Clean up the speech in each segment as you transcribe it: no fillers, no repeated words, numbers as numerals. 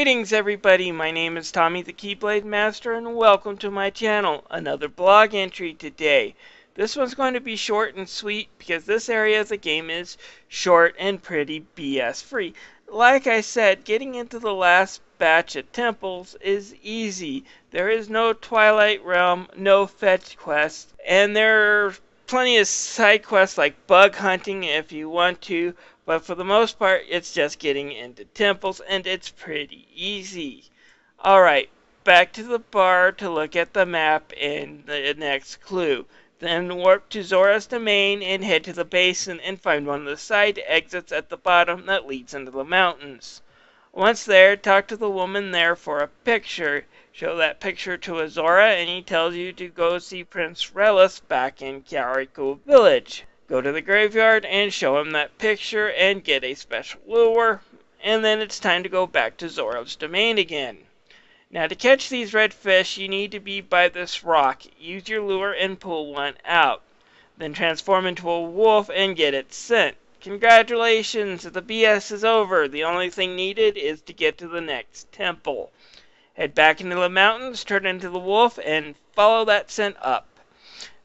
Greetings everybody, my name is Tommy the Keyblade Master and welcome to my channel. Another blog entry today. This one's going to be short and sweet because this area of the game is short and pretty BS free. Like I said, getting into the last batch of temples is easy. There is no Twilight Realm, no fetch quests, and there are plenty of side quests like bug hunting if you want to. But for the most part, it's just getting into temples, and it's pretty easy. Alright, back to the bar to look at the map and the next clue. Then warp to Zora's domain and head to the basin and find one of the side exits at the bottom that leads into the mountains. Once there, talk to the woman there for a picture. Show that picture to Zora and he tells you to go see Prince Relish back in Kakariko Village. Go to the graveyard and show him that picture and get a special lure, and then it's time to go back to Zora's domain again. Now to catch these red fish, you need to be by this rock. Use your lure and pull one out. Then transform into a wolf and get it sent. Congratulations, the BS is over. The only thing needed is to get to the next temple. Head back into the mountains, turn into the wolf, and follow that scent up.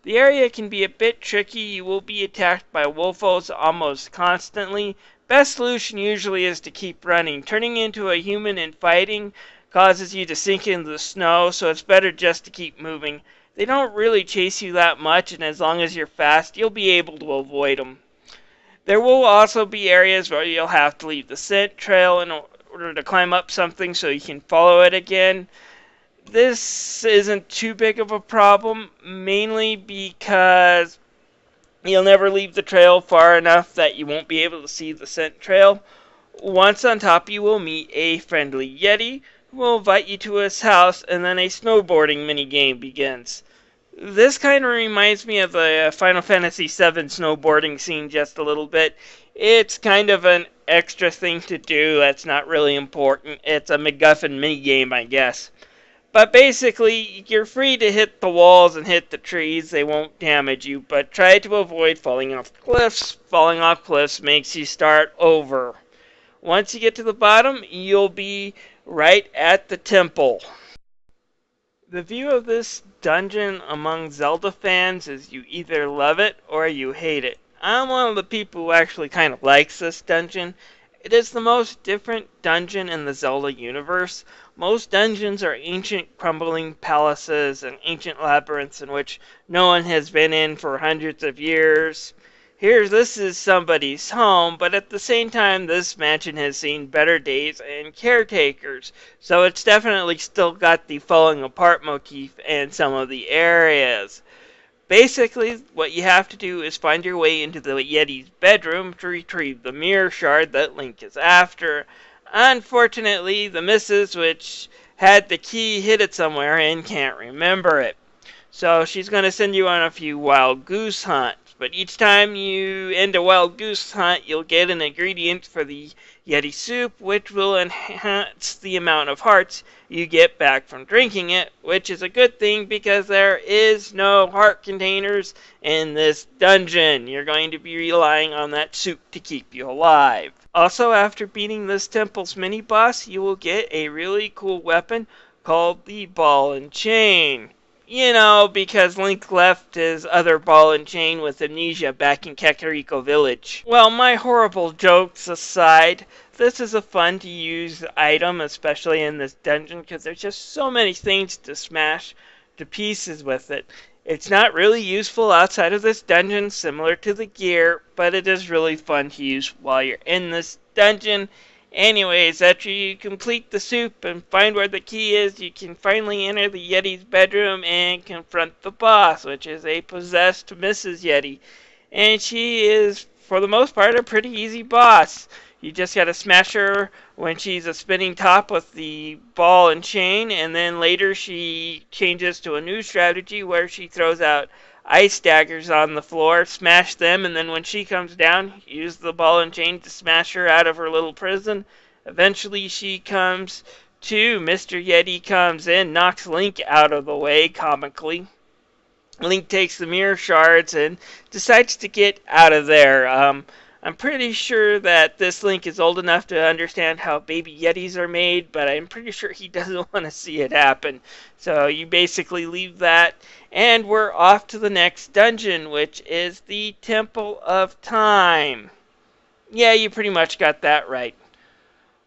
The area can be a bit tricky. You will be attacked by wolfos almost constantly. Best solution usually is to keep running. Turning into a human and fighting causes you to sink into the snow, so it's better just to keep moving. They don't really chase you that much, and as long as you're fast, you'll be able to avoid them. There will also be areas where you'll have to leave the scent trail in order to climb up something so you can follow it again. This isn't too big of a problem, mainly because you'll never leave the trail far enough that you won't be able to see the scent trail. Once on top, you will meet a friendly Yeti who will invite you to his house, and then a snowboarding minigame begins. This kind of reminds me of the Final Fantasy VII snowboarding scene just a little bit. It's kind of an extra thing to do that's not really important. It's a MacGuffin minigame, I guess. But basically, you're free to hit the walls and hit the trees. They won't damage you, but try to avoid falling off cliffs. Falling off cliffs makes you start over. Once you get to the bottom, you'll be right at the temple. The view of this dungeon among Zelda fans is you either love it or you hate it. I'm one of the people who actually kind of likes this dungeon. It is the most different dungeon in the Zelda universe. Most dungeons are ancient crumbling palaces and ancient labyrinths in which no one has been in for hundreds of years. Here, this is somebody's home, but at the same time, this mansion has seen better days and caretakers, so it's definitely still got the falling apart motif in some of the areas. Basically, what you have to do is find your way into the Yeti's bedroom to retrieve the mirror shard that Link is after. Unfortunately, the missus, which had the key, hid it somewhere and can't remember it. So she's going to send you on a few wild goose hunts. But each time you end a wild goose hunt, you'll get an ingredient for the Yeti soup, which will enhance the amount of hearts you get back from drinking it, which is a good thing because there is no heart containers in this dungeon. You're going to be relying on that soup to keep you alive. Also, after beating this temple's mini-boss, you will get a really cool weapon called the Ball and Chain. You know, because Link left his other ball and chain with amnesia back in Kakariko Village. Well, my horrible jokes aside, this is a fun to use item, especially in this dungeon, because there's just so many things to smash to pieces with it. It's not really useful outside of this dungeon, similar to the gear, but it is really fun to use while you're in this dungeon. Anyways, after you complete the soup and find where the key is, you can finally enter the Yeti's bedroom and confront the boss, which is a possessed Mrs. Yeti. And she is, for the most part, a pretty easy boss. You just gotta smash her when she's a spinning top with the ball and chain, and then later she changes to a new strategy where she throws out ice daggers on the floor, smash them, and then when she comes down, use the ball and chain to smash her out of her little prison. Eventually she comes to, Mr. Yeti comes in, knocks Link out of the way, comically. Link takes the mirror shards and decides to get out of there. I'm pretty sure that this Link is old enough to understand how baby Yetis are made, but I'm pretty sure he doesn't want to see it happen. So you basically leave that, and we're off to the next dungeon, which is the Temple of Time. Yeah, you pretty much got that right.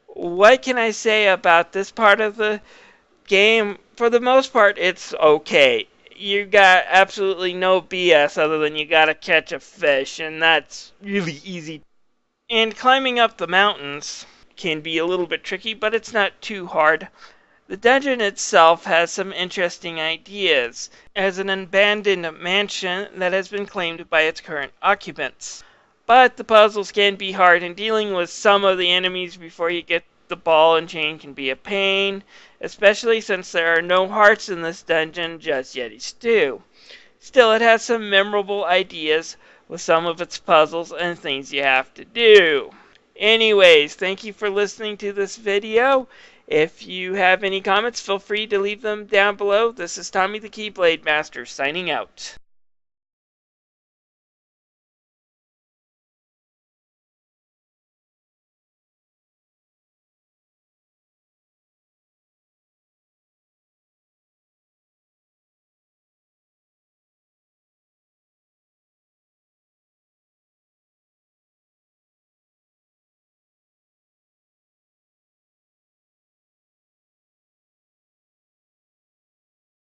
What can I say about this part of the game? For the most part, it's okay. You got absolutely no BS other than you gotta catch a fish, and that's really easy. And climbing up the mountains can be a little bit tricky, but it's not too hard. The dungeon itself has some interesting ideas, as an abandoned mansion that has been claimed by its current occupants. But the puzzles can be hard, and dealing with some of the enemies before you get the ball and chain can be a pain, especially since there are no hearts in this dungeon, just Yetis do. Still, it has some memorable ideas with some of its puzzles and things you have to do. Anyways, thank you for listening to this video. If you have any comments, feel free to leave them down below. This is Tommy the Keyblade Master signing out.